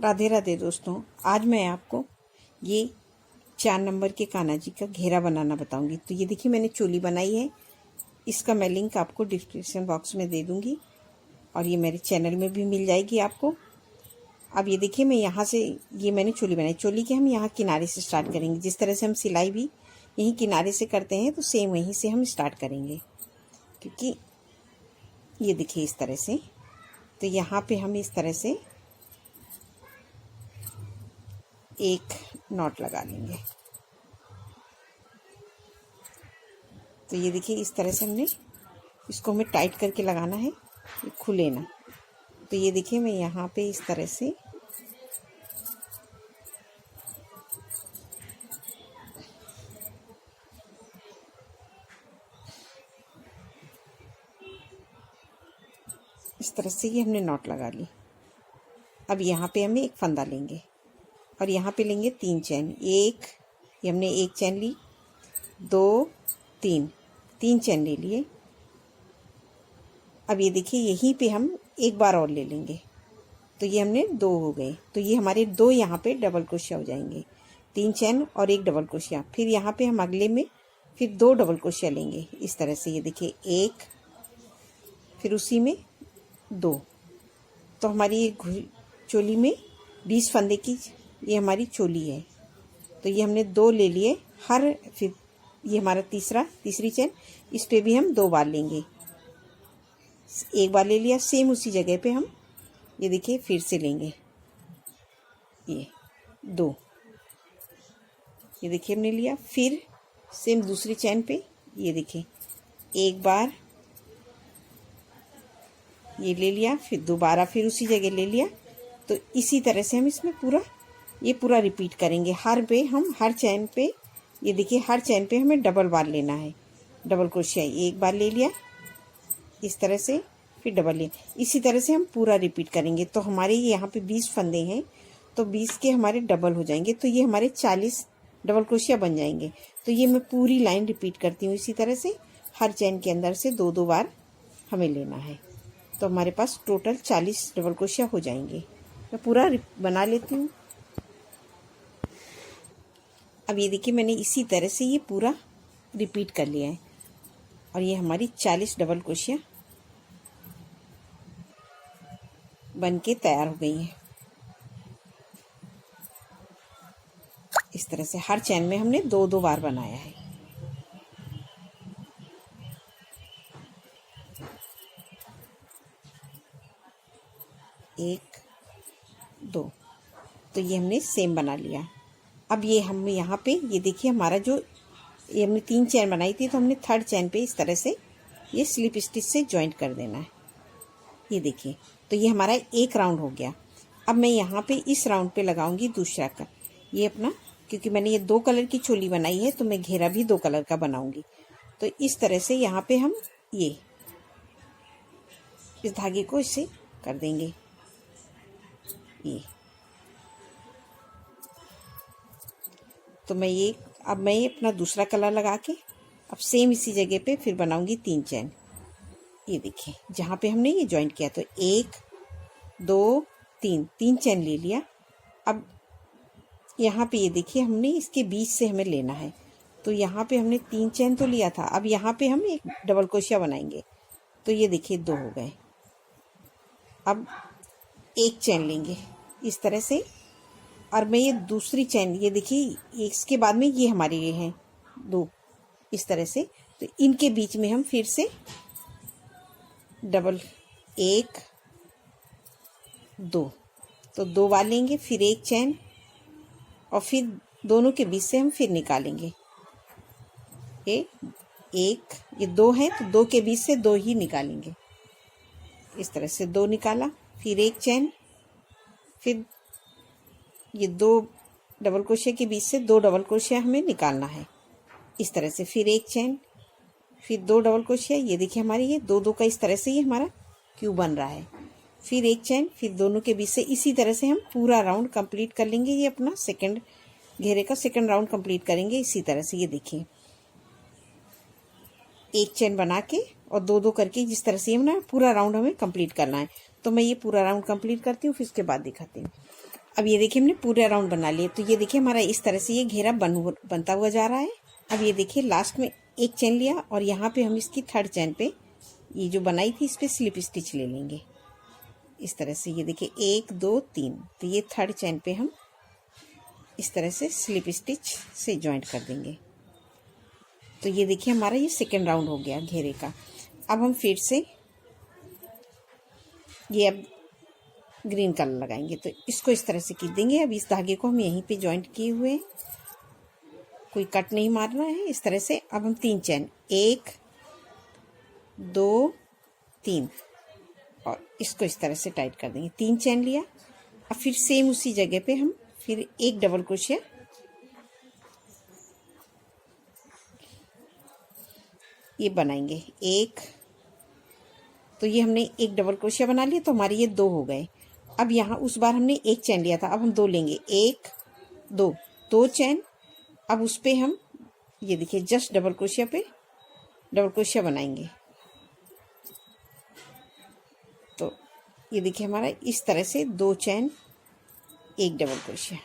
राधे राधे दोस्तों, आज मैं आपको ये 4 नंबर के कान्हा जी का घेरा बनाना बताऊंगी। तो ये देखिए मैंने चोली बनाई है। इसका मैं लिंक आपको डिस्क्रिप्शन बॉक्स में दे दूंगी और ये मेरे चैनल में भी मिल जाएगी आपको। अब ये देखिए मैं यहाँ से ये मैंने चोली बनाई। चोली के हम यहाँ किनारे से स्टार्ट करेंगे। जिस तरह से हम सिलाई भी यहीं किनारे से करते हैं तो सेम वहीं से हम स्टार्ट करेंगे, क्योंकि ये देखिए इस तरह से। तो यहाँ पे हम इस तरह से एक नॉट लगा लेंगे। तो ये देखिए इस तरह से हमने इसको हमें टाइट करके लगाना है, ये खुले ना। तो ये देखिए मैं यहाँ पे इस तरह से ये हमने नॉट लगा ली। अब यहाँ पे हमें एक फंदा लेंगे और यहाँ पे लेंगे 3 चैन। एक ये हमने एक चैन ली, 2 3 चैन ले लिए। अब ये देखिए यहीं पे हम एक बार और ले लेंगे। तो ये हमने 2 हो गए। तो ये हमारे 2 यहाँ पे डबल क्रोशिया हो जाएंगे। 3 चैन और एक डबल क्रोशिया। फिर यहाँ पे हम अगले में फिर 2 डबल क्रोशिया लेंगे इस तरह से। ये देखिए एक, फिर उसी में 2। तो हमारी ये चोली में 20 फंदे की ये हमारी चोली है। तो ये हमने 2 ले लिए। फिर ये हमारा तीसरी चैन, इस पे भी हम 2 बार लेंगे। एक बार ले लिया, सेम उसी जगह पे हम ये देखिए फिर से लेंगे ये 2। ये देखिए हमने लिया, फिर सेम दूसरी चैन पे ये देखिए एक बार ये ले लिया, फिर दोबारा फिर उसी जगह ले लिया। तो इसी तरह से हम इसमें पूरा रिपीट करेंगे। हर चैन पे ये देखिए हर चैन पे हमें डबल बार लेना है। डबल क्रोशिया एक बार ले लिया इस तरह से, फिर डबल लिया। इसी तरह से हम पूरा रिपीट करेंगे। तो हमारे यहाँ पे 20 फंदे हैं, तो 20 के हमारे डबल हो जाएंगे। तो ये हमारे 40 डबल क्रोशिया बन जाएंगे। तो ये मैं पूरी लाइन रिपीट करती हूँ। इसी तरह से हर चैन के अंदर से 2 बार हमें लेना है। तो हमारे पास टोटल 40 डबल क्रोशिया हो जाएंगे। मैं पूरा बना लेती हूँ। अब ये देखिए मैंने इसी तरह से ये पूरा रिपीट कर लिया है और ये हमारी 40 डबल क्रोशिया बन के तैयार हो गई है। इस तरह से हर चैन में हमने 2 बार बनाया है। एक, 2। तो ये हमने सेम बना लिया। अब ये हम यहाँ पे ये देखिए हमारा जो ये हमने 3 चैन बनाई थी, तो हमने 3rd चैन पे इस तरह से ये स्लिप स्टिच से जॉइंट कर देना है। ये देखिए तो ये हमारा एक राउंड हो गया। अब मैं यहाँ पे इस राउंड पे लगाऊंगी दूसरा का ये अपना, क्योंकि मैंने ये 2 कलर की चोली बनाई है तो मैं घेरा भी 2 कलर का बनाऊंगी। तो इस तरह से यहाँ पे हम ये इस धागे को इससे कर देंगे। ये तो अब मैं ये अपना दूसरा कलर लगा के अब सेम इसी जगह पे फिर बनाऊंगी 3 चैन। ये देखिए जहाँ पे हमने ये जॉइंट किया, तो 1 2 3 चैन ले लिया। अब यहाँ पे ये देखिए हमने इसके बीच से हमें लेना है। तो यहाँ पे हमने 3 चैन तो लिया था, अब यहाँ पे हम एक डबल क्रोशिया बनाएंगे। तो ये देखिए 2 हो गए। अब एक चैन लेंगे इस तरह से, और मैं ये दूसरी चैन ये देखिए इसके बाद में ये हमारे ये हैं 2 इस तरह से। तो इनके बीच में हम फिर से डबल 1 2, तो 2 बार लेंगे, फिर एक चैन और फिर दोनों के बीच से हम फिर निकालेंगे। ये 2 है तो 2 के बीच से 2 ही निकालेंगे। इस तरह से 2 निकाला, फिर एक चैन, फिर ये 2 डबल क्रोशिया के बीच से 2 डबल क्रोशिया हमें निकालना है। इस तरह से फिर एक चैन, फिर 2 डबल क्रोशिया। ये देखिए हमारी ये 2 का इस तरह से ये हमारा क्यू बन रहा है। फिर एक चैन, फिर दोनों के बीच से। इसी तरह से हम पूरा राउंड कंप्लीट कर लेंगे। ये अपना घेरे का सेकंड राउंड कंप्लीट करेंगे इसी तरह से। ये देखिए एक चैन बना के और 2 करके जिस तरह से पूरा राउंड हमें कंप्लीट करना है। तो मैं ये पूरा राउंड कंप्लीट करती हूँ, फिर उसके बाद दिखाती हूँ। अब ये देखिए हमने पूरा राउंड बना लिया। तो ये देखिए हमारा इस तरह से ये घेरा बनता हुआ जा रहा है। अब ये देखिए लास्ट में एक चेन लिया और यहाँ पे हम इसकी थर्ड चेन पे ये जो बनाई थी इस पे स्लिप स्टिच ले लेंगे इस तरह से। ये देखिए 1 2 3, तो ये थर्ड चेन पे हम इस तरह से स्लिप स्टिच से जॉइंट कर देंगे। तो ये देखिए हमारा ये सेकेंड राउंड हो गया घेरे का। अब हम फिर से ये अब ग्रीन कलर लगाएंगे, तो इसको इस तरह से खींच देंगे। अब इस धागे को हम यहीं पे जॉइंट किए हुए हैं, कोई कट नहीं मारना है इस तरह से। अब हम 3 चेन 1 2 3 और इसको इस तरह से टाइट कर देंगे। 3 चेन लिया। अब फिर सेम उसी जगह पे हम फिर एक डबल क्रोशिया ये बनाएंगे। एक, तो ये हमने एक डबल क्रोशिया बना लिया, तो हमारे ये 2 हो गए। अब यहाँ उस बार हमने एक चेन लिया था, अब हम 2 लेंगे। 1 2, 2 चेन। अब उस पे हम ये देखिए जस्ट डबल क्रोशिया पे डबल क्रोशिया बनाएंगे। तो ये देखिए हमारा इस तरह से 2 चेन एक डबल क्रोशिया।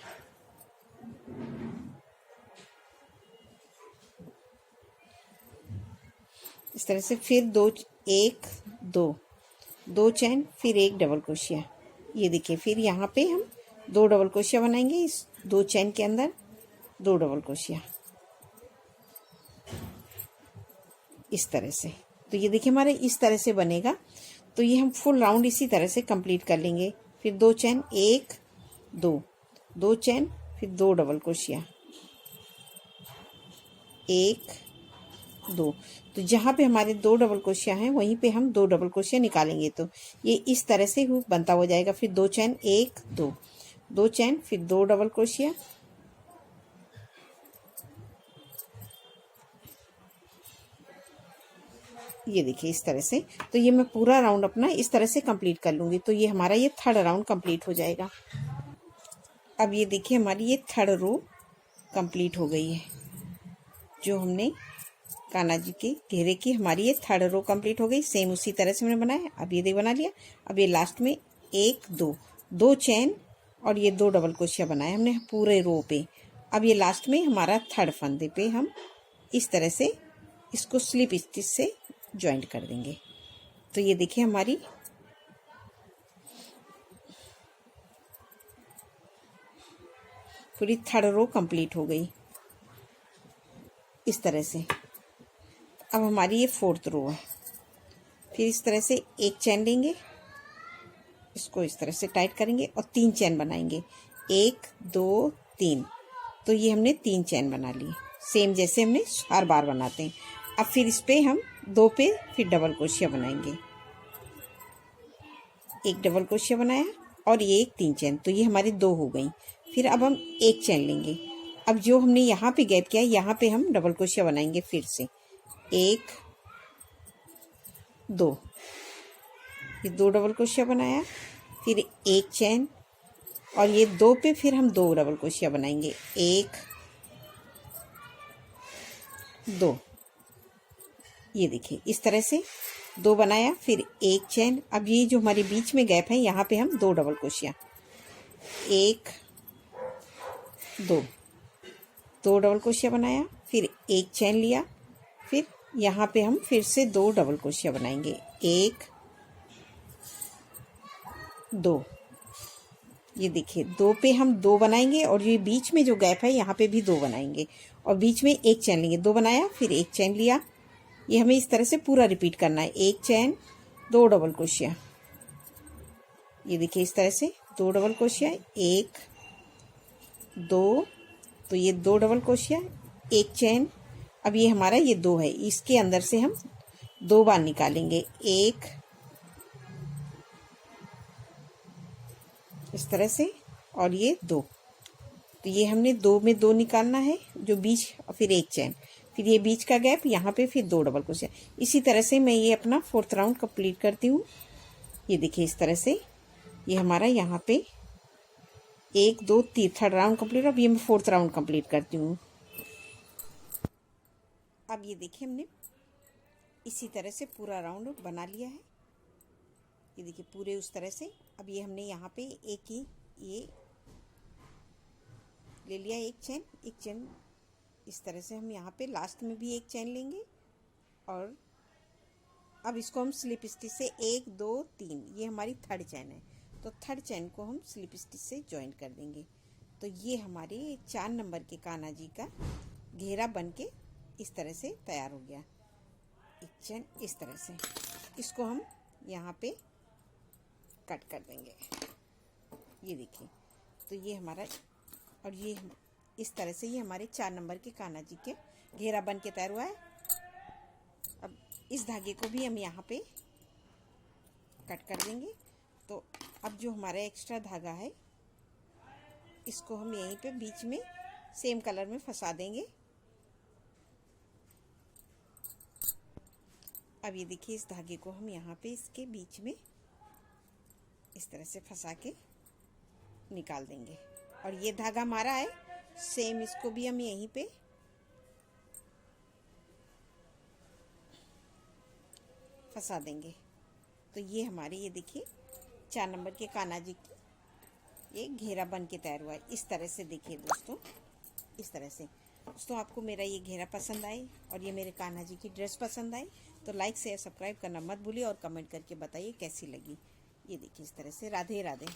इस तरह से फिर 2 1 2, 2 चेन फिर एक डबल क्रोशिया। ये देखिए फिर यहाँ पे हम 2 डबल क्रोशिया बनाएंगे। इस 2 चेन के अंदर 2 डबल क्रोशिया इस तरह से। तो ये देखिए हमारे इस तरह से बनेगा। तो ये हम फुल राउंड इसी तरह से कंप्लीट कर लेंगे। फिर 2 चेन 1 2, 2 चेन फिर 2 डबल क्रोशिया 1 2। तो जहाँ पे हमारे 2 डबल क्रोशिया हैं वहीं पे हम 2 डबल क्रोशिया निकालेंगे। तो ये इस तरह से हुक बनता हो जाएगा। फिर 2 चेन 1 2, 2 चेन फिर 2 डबल क्रोशिया ये देखिए इस तरह से। तो ये मैं पूरा राउंड अपना इस तरह से कंप्लीट कर लूँगी। तो ये हमारा ये थर्ड राउंड कंप्लीट हो जाएगा। अब ये देखिए हमारी ये थर्ड रो कंप्लीट हो गई है। जो हमने कान्हा जी के घेरे की हमारी ये थर्ड रो कंप्लीट हो गई। सेम उसी तरह से हमने बनाया। अब ये देख बना लिया। अब ये लास्ट में 1 2, 2 चेन और ये 2 डबल क्रोशिया बनाया हमने पूरे रो पे। अब ये लास्ट में हमारा थर्ड फंदे पे हम इस तरह से इसको स्लिप स्टिच से ज्वाइंट कर देंगे। तो ये देखिए हमारी पूरी थर्ड रो कंप्लीट हो गई इस तरह से। अब हमारी ये फोर्थ रो है। फिर इस तरह से एक चेन लेंगे, इसको इस तरह से टाइट करेंगे और 3 चेन बनाएंगे। 1 2 3, तो ये हमने 3 चेन बना ली सेम जैसे हमने हर बार बनाते हैं। अब फिर इस पे हम 2 पे फिर डबल क्रोशिया बनाएंगे। एक डबल क्रोशिया बनाया और ये एक 3 चेन, तो ये हमारी 2 हो गई। फिर अब हम एक चेन लेंगे। अब जो हमने यहाँ पे गैप किया यहाँ पे हम डबल क्रोशिया बनाएंगे फिर से। 1 2, ये 2 डबल क्रोशिया बनाया। फिर एक चेन और ये 2 पे फिर हम 2 डबल क्रोशिया बनाएंगे। 1 2, ये देखिए इस तरह से 2 बनाया। फिर एक चेन। अब ये जो हमारे बीच में गैप है यहाँ पे हम 2 डबल क्रोशिया 1 2, 2 डबल क्रोशिया बनाया। फिर एक चेन लिया। फिर यहाँ पे हम फिर से 2 डबल क्रोशिया बनाएंगे। 1 2, ये देखिए 2 पे हम 2 बनाएंगे और ये बीच में जो गैप है यहाँ पे भी 2 बनाएंगे और बीच में एक चेन लेंगे। 2 बनाया फिर एक चेन लिया। ये हमें इस तरह से पूरा रिपीट करना है। एक चेन 2 डबल क्रोशिया, ये देखिए इस तरह से 2 डबल क्रोशिया 1 2, तो ये 2 डबल क्रोशिया एक चेन। अब ये हमारा ये 2 है, इसके अंदर से हम 2 बार निकालेंगे। 1 इस तरह से और ये 2, तो ये हमने 2 में 2 निकालना है जो बीच और फिर एक चेन। फिर ये बीच का गैप यहाँ पे फिर 2 डबल क्रोशिया। इसी तरह से मैं ये अपना फोर्थ राउंड कंप्लीट करती हूँ। ये देखिए इस तरह से ये हमारा यहाँ पे 1 2 3 थर्ड राउंड कंप्लीट। अब ये मैं फोर्थ राउंड कंप्लीट करती हूँ। अब ये देखिए हमने इसी तरह से पूरा राउंड बना लिया है। ये देखिए पूरे उस तरह से। अब ये हमने यहाँ पे एक ही ये ले लिया एक चैन इस तरह से हम यहाँ पे लास्ट में भी एक चैन लेंगे और अब इसको हम स्लिप स्टिच से 1 2 3 ये हमारी थर्ड चैन है, तो थर्ड चैन को हम स्लिप स्टिच से ज्वाइन कर देंगे। तो ये हमारे 4 नंबर के कान्हा जी का घेरा बन के इस तरह से तैयार हो गया। एक चैन इस तरह से, इसको हम यहाँ पे कट कर देंगे। ये देखिए, तो ये हमारा, और ये इस तरह से ये हमारे 4 नंबर के कान्हा जी के घेरा बन के तैयार हुआ है। अब इस धागे को भी हम यहाँ पे कट कर देंगे। तो अब जो हमारा एक्स्ट्रा धागा है इसको हम यहीं पे बीच में सेम कलर में फंसा देंगे। अब ये देखिए, इस धागे को हम यहाँ पे इसके बीच में इस तरह से फंसा के निकाल देंगे। और ये धागा हमारा है सेम, इसको भी हम यहीं पे फंसा देंगे। तो ये हमारे, ये देखिए 4 नंबर के कान्हा जी की ये घेरा बन के तैयार हुआ है। इस तरह से देखिए दोस्तों, इस तरह से। दोस्तों आपको मेरा ये घेरा पसंद आए और ये मेरे कान्हा जी की ड्रेस पसंद आई तो लाइक शेयर सब्सक्राइब करना मत भूलिए और कमेंट करके बताइए कैसी लगी। ये देखिए इस तरह से। राधे राधे।